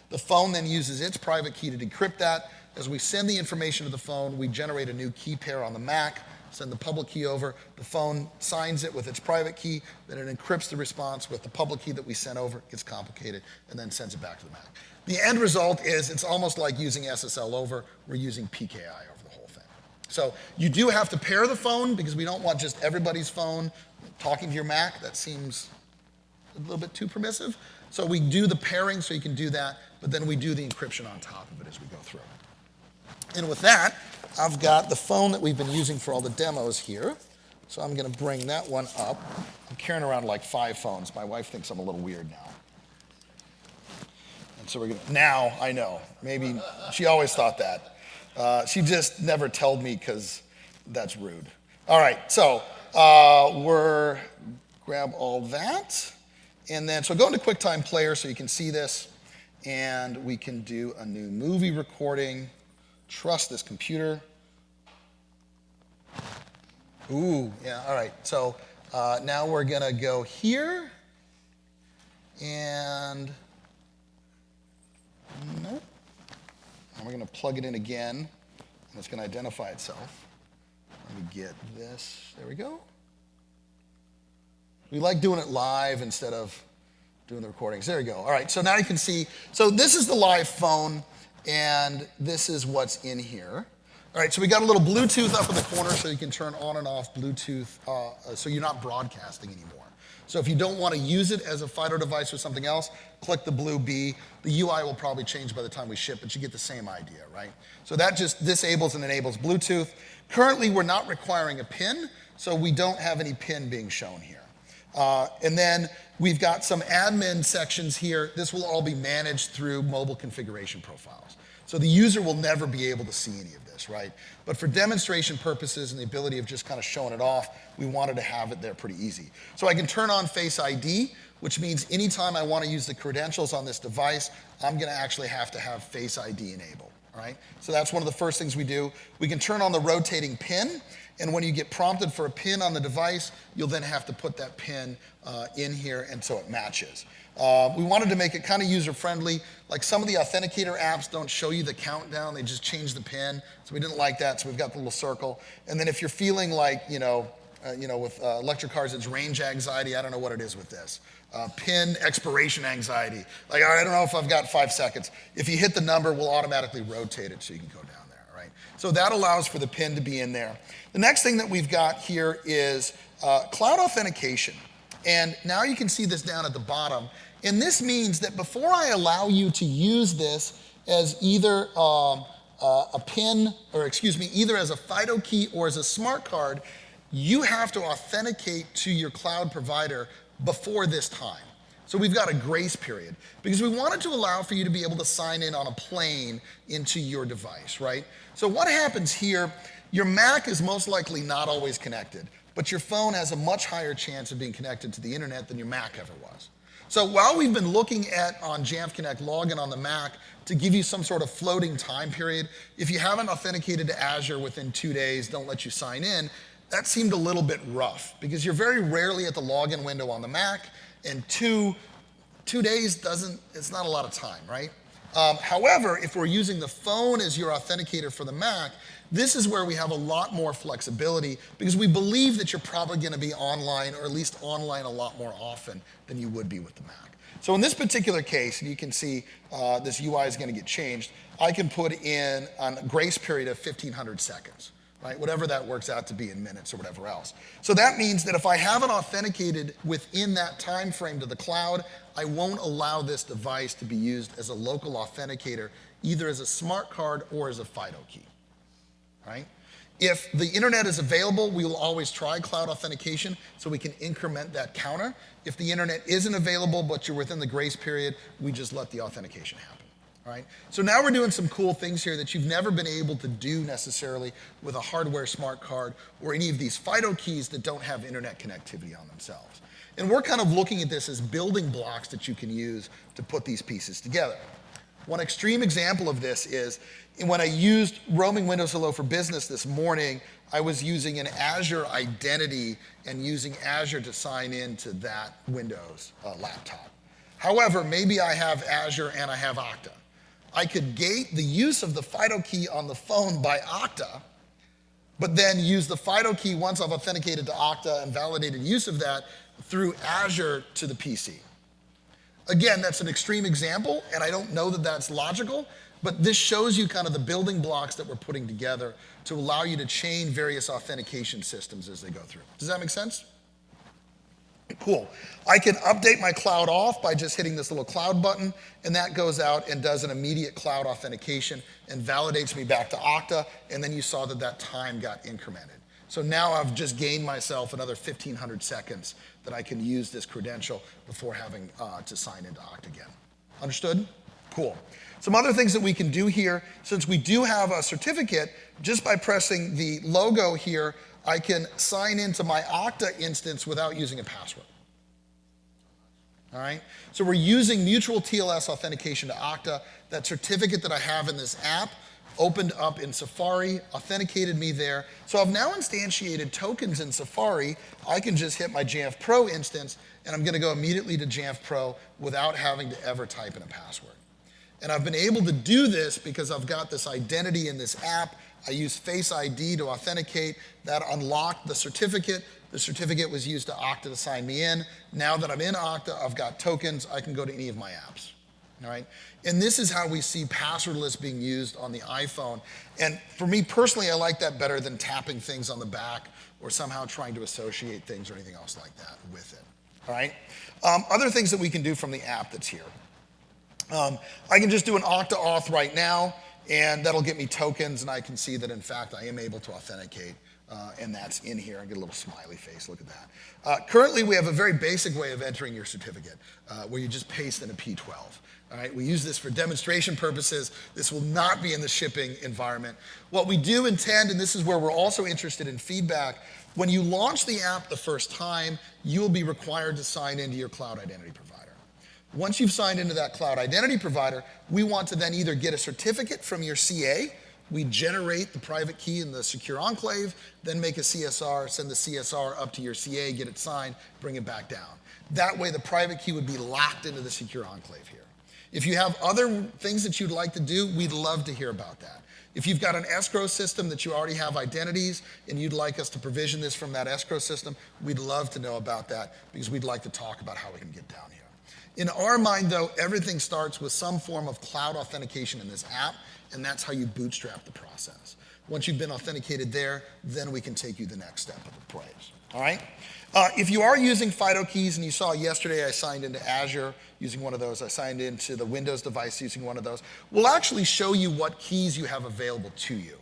The phone then uses its private key to decrypt that. As we send the information to the phone, we generate a new key pair on the Mac, send the public key over, the phone signs it with its private key, then it encrypts the response with the public key that we sent over, gets complicated, and then sends it back to the Mac. The end result is it's almost like using SSL over. We're using PKI over the whole thing. So you do have to pair the phone because we don't want just everybody's phone talking to your Mac. That seems a little bit too permissive. So we do the pairing so you can do that, but then we do the encryption on top of it as we go through. And with that, I've got the phone that we've been using for all the demos here. So I'm going to bring that one up. I'm carrying around like 5 phones. My wife thinks I'm a little weird now. So we're gonna, now I know, maybe she always thought that. She just never told me because that's rude. All right, so we're grab all that. And then, so go into QuickTime Player so you can see this. And we can do a new movie recording. Trust this computer. Ooh, yeah, all right. So now we're gonna go here. And nope. we're going to plug it in again, and it's going to identify itself. Let me get this. There we go. We like doing it live instead of doing the recordings. There you go. All right, so now you can see. So this is the live phone, and this is what's in here. All right, so we got a little Bluetooth up in the corner so you can turn on and off Bluetooth so you're not broadcasting anymore. So if you don't want to use it as a FIDO device or something else, click the blue B. The UI will probably change by the time we ship, but you get the same idea, right? So that just disables and enables Bluetooth. Currently, we're not requiring a PIN, so we don't have any PIN being shown here. And then we've got some admin sections here. This will all be managed through mobile configuration profiles. So the user will never be able to see any of this, right? But for demonstration purposes and the ability of just kind of showing it off, we wanted to have it there pretty easy. So I can turn on Face ID, which means anytime I want to use the credentials on this device, I'm going to actually have to have Face ID enabled, all right? So that's one of the first things we do. We can turn on the rotating pin, and when you get prompted for a pin on the device, you'll then have to put that pin in here, and so it matches. We wanted to make it kind of user-friendly. Like some of the authenticator apps don't show you the countdown, they just change the pin. So we didn't like that, so we've got the little circle. And then if you're feeling like, with electric cars, it's range anxiety, I don't know what it is with this. Pin expiration anxiety. Like, I don't know if I've got 5 seconds. If you hit the number, we'll automatically rotate it so you can go down there, right? So that allows for the pin to be in there. The next thing that we've got here is cloud authentication. And now you can see this down at the bottom. And this means that before I allow you to use this as either a PIN, or excuse me, either as a FIDO key or as a smart card, you have to authenticate to your cloud provider before this time. So we've got a grace period because we wanted to allow for you to be able to sign in on a plane into your device, right? So what happens here, your Mac is most likely not always connected, but your phone has a much higher chance of being connected to the internet than your Mac ever was. So while we've been looking at on Jamf Connect login on the Mac to give you some sort of floating time period, if you haven't authenticated to Azure within 2 days, don't let you sign in, that seemed a little bit rough because you're very rarely at the login window on the Mac, and two days it's not a lot of time, right? However, if we're using the phone as your authenticator for the Mac, this is where we have a lot more flexibility because we believe that you're probably going to be online, or at least online a lot more often than you would be with the Mac. So in this particular case, and you can see this UI is going to get changed, I can put in a grace period of 1,500 seconds, right? Whatever that works out to be in minutes or whatever else. So that means that if I haven't authenticated within that time frame to the cloud, I won't allow this device to be used as a local authenticator, either as a smart card or as a FIDO key. Right? If the internet is available, we will always try cloud authentication so we can increment that counter. If the internet isn't available but you're within the grace period, we just let the authentication happen. All right? So now we're doing some cool things here that you've never been able to do necessarily with a hardware smart card or any of these FIDO keys that don't have internet connectivity on themselves. And we're kind of looking at this as building blocks that you can use to put these pieces together. One extreme example of this is when I used Roaming Windows Hello for Business this morning, I was using an Azure identity and using Azure to sign in to that Windows laptop. However, maybe I have Azure and I have Okta. I could gate the use of the FIDO key on the phone by Okta, but then use the FIDO key once I've authenticated to Okta and validated use of that through Azure to the PC. Again, that's an extreme example, and I don't know that that's logical, but this shows you kind of the building blocks that we're putting together to allow you to chain various authentication systems as they go through. Does that make sense? Cool. I can update my cloud off by just hitting this little cloud button, and that goes out and does an immediate cloud authentication and validates me back to Okta, and then you saw that that time got incremented. So now I've just gained myself another 1,500 seconds that I can use this credential before having to sign into Okta again. Understood? Cool. Some other things that we can do here, since we do have a certificate, just by pressing the logo here, I can sign into my Okta instance without using a password. All right? So we're using mutual TLS authentication to Okta. That certificate that I have in this app opened up in Safari, authenticated me there. So I've now instantiated tokens in Safari. I can just hit my Jamf Pro instance, and I'm going to go immediately to Jamf Pro without having to ever type in a password. And I've been able to do this because I've got this identity in this app. I use Face ID to authenticate. That unlocked the certificate. The certificate was used to Okta to sign me in. Now that I'm in Okta, I've got tokens. I can go to any of my apps. All right? And this is how we see passwordless being used on the iPhone. And for me personally, I like that better than tapping things on the back or somehow trying to associate things or anything else like that with it. All right? Other things that we can do from the app that's here. I can just do an Okta auth right now, and that'll get me tokens, and I can see that, in fact, I am able to authenticate, and that's in here. I get a little smiley face. Look at that. Currently, we have a very basic way of entering your certificate, where you just paste in a P12. All right, we use this for demonstration purposes. This will not be in the shipping environment. What we do intend, and this is where we're also interested in feedback, when you launch the app the first time, you will be required to sign into your cloud identity provider. Once you've signed into that cloud identity provider, we want to then either get a certificate from your CA, we generate the private key in the secure enclave, then make a CSR, send the CSR up to your CA, get it signed, bring it back down. That way the private key would be locked into the secure enclave here. If you have other things that you'd like to do, we'd love to hear about that. If you've got an escrow system that you already have identities and you'd like us to provision this from that escrow system, we'd love to know about that because we'd like to talk about how we can get down here. In our mind, though, everything starts with some form of cloud authentication in this app, and that's how you bootstrap the process. Once you've been authenticated there, then we can take you the next step of the praise. All right? If you are using FIDO keys, and you saw yesterday I signed into Azure using one of those, I signed into the Windows device using one of those, we'll actually show you what keys you have available to you.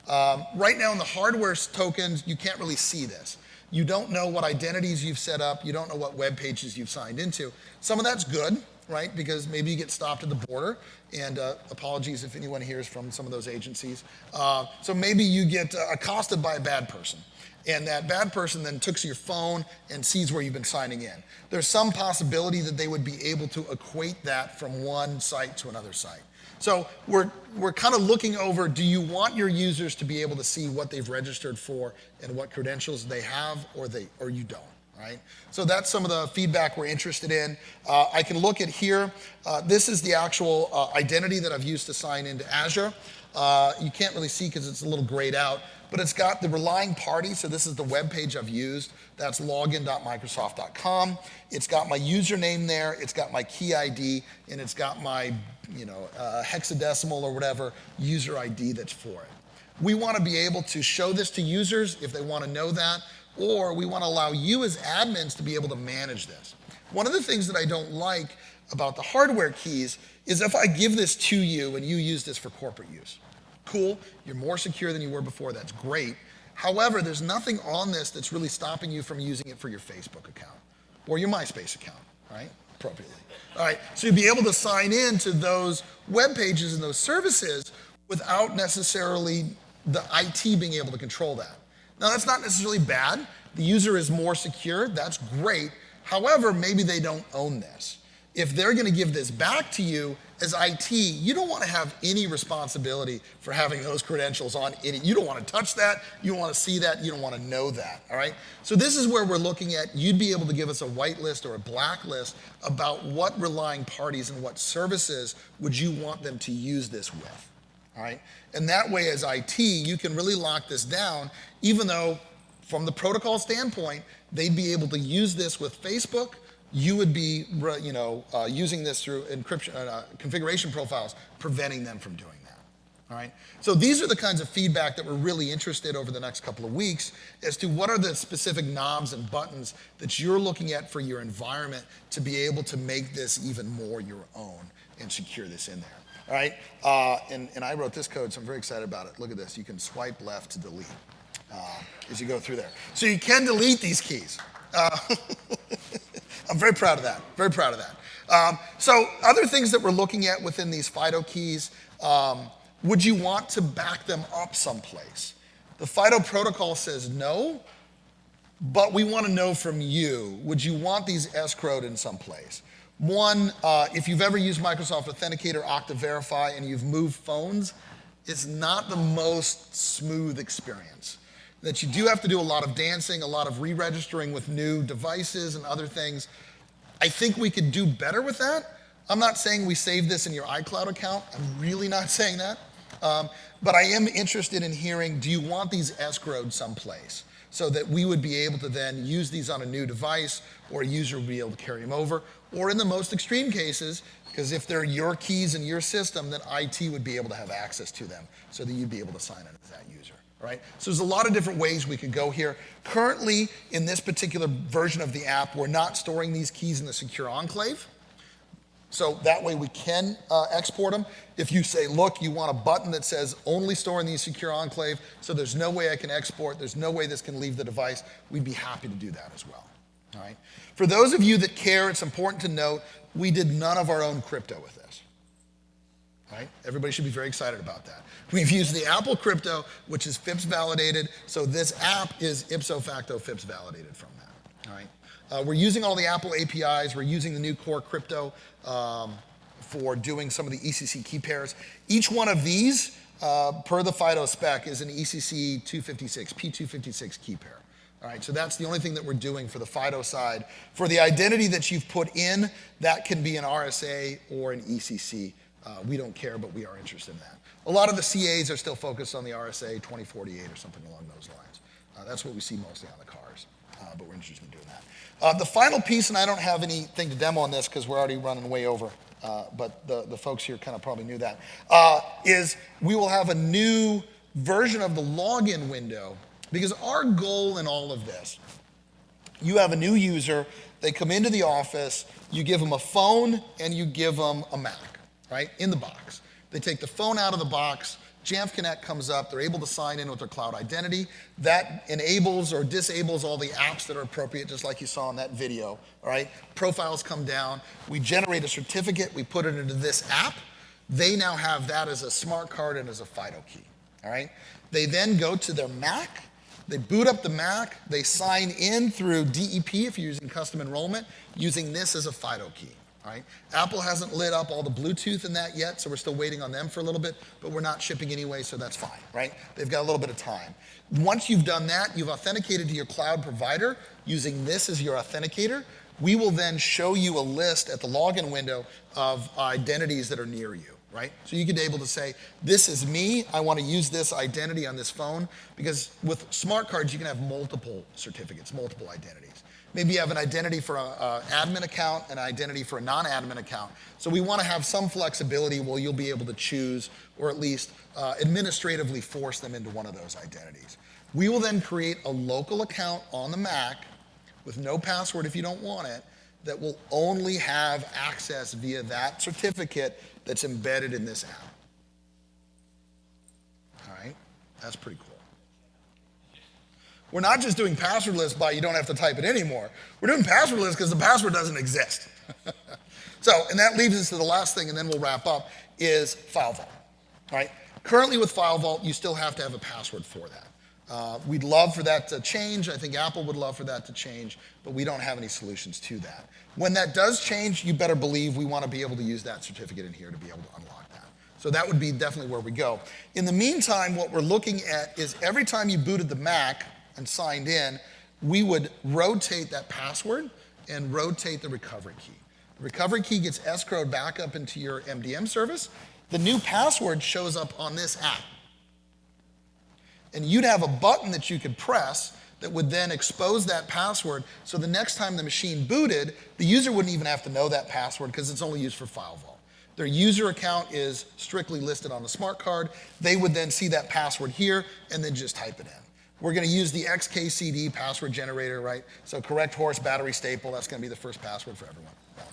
Right now in the hardware tokens, you can't really see this. You don't know what identities you've set up. You don't know what web pages you've signed into. Some of that's good, right? Because maybe you get stopped at the border. And apologies if anyone here is from some of those agencies. So maybe you get accosted by a bad person. And that bad person then takes your phone and sees where you've been signing in. There's some possibility that they would be able to equate that from one site to another site. So we're kind of looking over, do you want your users to be able to see what they've registered for and what credentials they have or you don't, right? So that's some of the feedback we're interested in. I can look at here. This is the actual identity that I've used to sign into Azure. You can't really see because it's a little grayed out, but it's got the relying party. So this is the web page I've used. That's login.microsoft.com. It's got my username there. It's got my key ID, and it's got my hexadecimal or whatever user ID that's for it. We want to be able to show this to users if they want to know that, or we want to allow you as admins to be able to manage this. One of the things that I don't like about the hardware keys is if I give this to you and you use this for corporate use. Cool, you're more secure than you were before, that's great. However, there's nothing on this that's really stopping you from using it for your Facebook account or your MySpace account, right? Appropriately. All right, so you'll be able to sign in to those web pages and those services without necessarily the IT being able to control that. Now, that's not necessarily bad. The user is more secure, that's great. However, maybe they don't own this. If they're going to give this back to you as IT, you don't want to have any responsibility for having those credentials on any. You don't want to touch that. You don't want to see that. You don't want to know that. All right. So this is where we're looking at. You'd be able to give us a whitelist or a blacklist about what relying parties and what services would you want them to use this with. All right. And that way, as IT, you can really lock this down, even though from the protocol standpoint, they'd be able to use this with Facebook. You would be, using this through encryption, configuration profiles, preventing them from doing that. All right. So these are the kinds of feedback that we're really interested over the next couple of weeks as to what are the specific knobs and buttons that you're looking at for your environment to be able to make this even more your own and secure this in there. All right. And I wrote this code, so I'm very excited about it. Look at this. You can swipe left to delete as you go through there. So you can delete these keys. I'm very proud of that, very proud of that. So other things that we're looking at within these FIDO keys, would you want to back them up someplace? The FIDO protocol says no, but we want to know from you, would you want these escrowed in someplace? One, if you've ever used Microsoft Authenticator, Okta Verify, and you've moved phones, it's not the most smooth experience. That you do have to do a lot of dancing, a lot of re-registering with new devices and other things. I think we could do better with that, I'm not saying we save this in your iCloud account. I'm really not saying that. But I am interested in hearing, do you want these escrowed someplace so that we would be able to then use these on a new device, or a user would be able to carry them over? Or in the most extreme cases, because if they're your keys in your system, then IT would be able to have access to them so that you'd be able to sign in as that user. Right? So there's a lot of different ways we could go here. Currently, in this particular version of the app, we're not storing these keys in the secure enclave. So that way we can export them. If you say, look, you want a button that says only store in the secure enclave, so there's no way I can export, there's no way this can leave the device, we'd be happy to do that as well. All right? For those of you that care, it's important to note, we did none of our own crypto with this. Right? Everybody should be very excited about that. We've used the Apple crypto, which is FIPS validated, so this app is ipso facto FIPS validated from that. All right? We're using all the Apple APIs. We're using the new core crypto for doing some of the ECC key pairs. Each one of these, per the FIDO spec, is an ECC 256, P256 key pair. All right, so that's the only thing that we're doing for the FIDO side. For the identity that you've put in, that can be an RSA or an ECC. We don't care, but we are interested in that. A lot of the CAs are still focused on the RSA 2048 or something along those lines. That's what we see mostly on the cars, but we're interested in doing that. The final piece, and I don't have anything to demo on this because we're already running way over, but the folks here kind of probably knew that, is we will have a new version of the login window, because our goal in all of this, you have a new user, they come into the office, you give them a phone and you give them a Mac. Right, in the box. They take the phone out of the box, Jamf Connect comes up, they're able to sign in with their cloud identity. That enables or disables all the apps that are appropriate, just like you saw in that video, all right? Profiles come down, we generate a certificate, we put it into this app. They now have that as a smart card and as a FIDO key, all right? They then go to their Mac, they boot up the Mac, they sign in through DEP if you're using custom enrollment, using this as a FIDO key. Right? Apple hasn't lit up all the Bluetooth in that yet, so we're still waiting on them for a little bit, but we're not shipping anyway, so that's fine, right? They've got a little bit of time. Once you've done that, you've authenticated to your cloud provider using this as your authenticator. We will then show you a list at the login window of identities that are near you, right? So you could be able to say, this is me, I want to use this identity on this phone, because with smart cards, you can have multiple certificates, multiple identities. Maybe you have an identity for an admin account, an identity for a non-admin account. So we want to have some flexibility where you'll be able to choose, or at least administratively force them into one of those identities. We will then create a local account on the Mac with no password if you don't want it, that will only have access via that certificate that's embedded in this app. All right, that's pretty cool. We're not just doing passwordless by you don't have to type it anymore. We're doing passwordless because the password doesn't exist. So, and that leads us to the last thing, and then we'll wrap up, is FileVault. All right? Currently with FileVault, you still have to have a password for that. We'd love for that to change. I think Apple would love for that to change, but we don't have any solutions to that. When that does change, you better believe we want to be able to use that certificate in here to be able to unlock that. So that would be definitely where we go. In the meantime, what we're looking at is every time you booted the Mac and signed in, we would rotate that password and rotate the recovery key. The recovery key gets escrowed back up into your MDM service. The new password shows up on this app. And you'd have a button that you could press that would then expose that password, so the next time the machine booted, the user wouldn't even have to know that password because it's only used for FileVault. Their user account is strictly listed on the smart card. They would then see that password here and then just type it in. We're going to use the XKCD password generator, right? So correct horse, battery, staple, that's going to be the first password for everyone. No.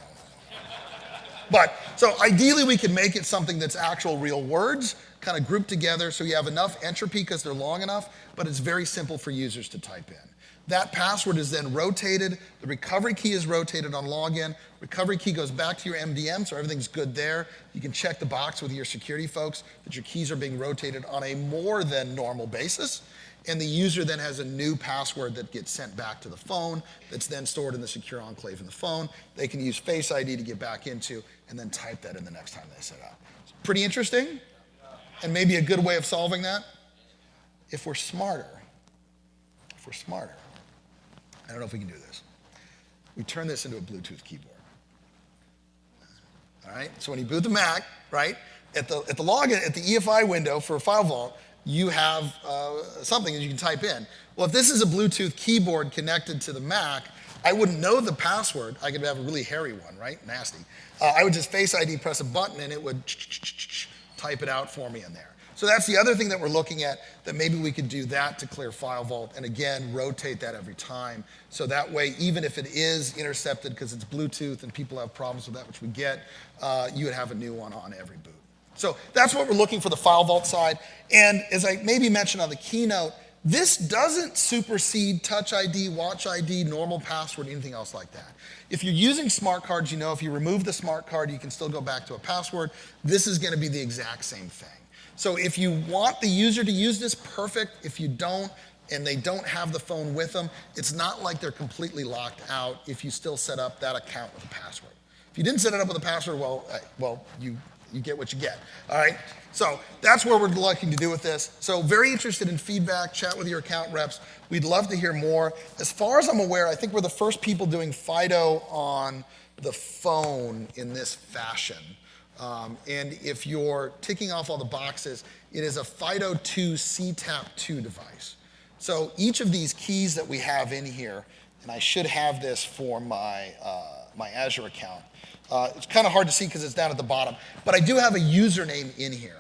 But, so ideally we can make it something that's actual real words, kind of grouped together so you have enough entropy because they're long enough, but it's very simple for users to type in. That password is then rotated, the recovery key is rotated on login, recovery key goes back to your MDM, so everything's good there. You can check the box with your security folks that your keys are being rotated on a more than normal basis. And the user then has a new password that gets sent back to the phone that's then stored in the secure enclave in the phone. They can use Face ID to get back into and then type that in the next time they set up. It's pretty interesting and maybe a good way of solving that. If we're smarter, I don't know if we can do this. We turn this into a Bluetooth keyboard. All right, so when you boot the Mac, right, at the login, at the EFI window for FileVault, you have something that you can type in. Well, if this is a Bluetooth keyboard connected to the Mac, I wouldn't know the password. I could have a really hairy one, right? Nasty. I would just Face ID, press a button, and it would type it out for me in there. So that's the other thing that we're looking at, that maybe we could do that to clear FileVault, and again, rotate that every time. So that way, even if it is intercepted because it's Bluetooth and people have problems with that, which we get, you would have a new one on every boot. So that's what we're looking for the FileVault side. And as I maybe mentioned on the keynote, this doesn't supersede Touch ID, Watch ID, normal password, anything else like that. If you're using smart cards, you know if you remove the smart card, you can still go back to a password. This is going to be the exact same thing. So if you want the user to use this, perfect. If you don't, and they don't have the phone with them, it's not like they're completely locked out if you still set up that account with a password. If you didn't set it up with a password, well, you get what you get, all right? So that's what we're looking to do with this. So very interested in feedback, chat with your account reps. We'd love to hear more. As far as I'm aware, I think we're the first people doing FIDO on the phone in this fashion. And if you're ticking off all the boxes, it is a FIDO 2 CTAP2 device. So each of these keys that we have in here, and I should have this for my, my Azure account. It's kind of hard to see because it's down at the bottom, but I do have a username in here.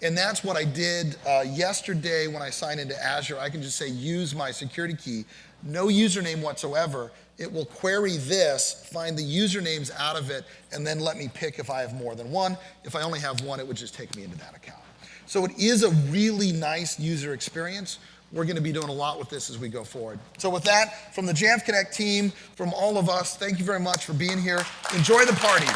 And that's what I did yesterday when I signed into Azure. I can just say use my security key, no username whatsoever. It will query this, find the usernames out of it, and then let me pick if I have more than one. If I only have one, it would just take me into that account. So it is a really nice user experience. We're going to be doing a lot with this as we go forward. So with that, from the Jamf Connect team, from all of us, thank you very much for being here. Enjoy the party.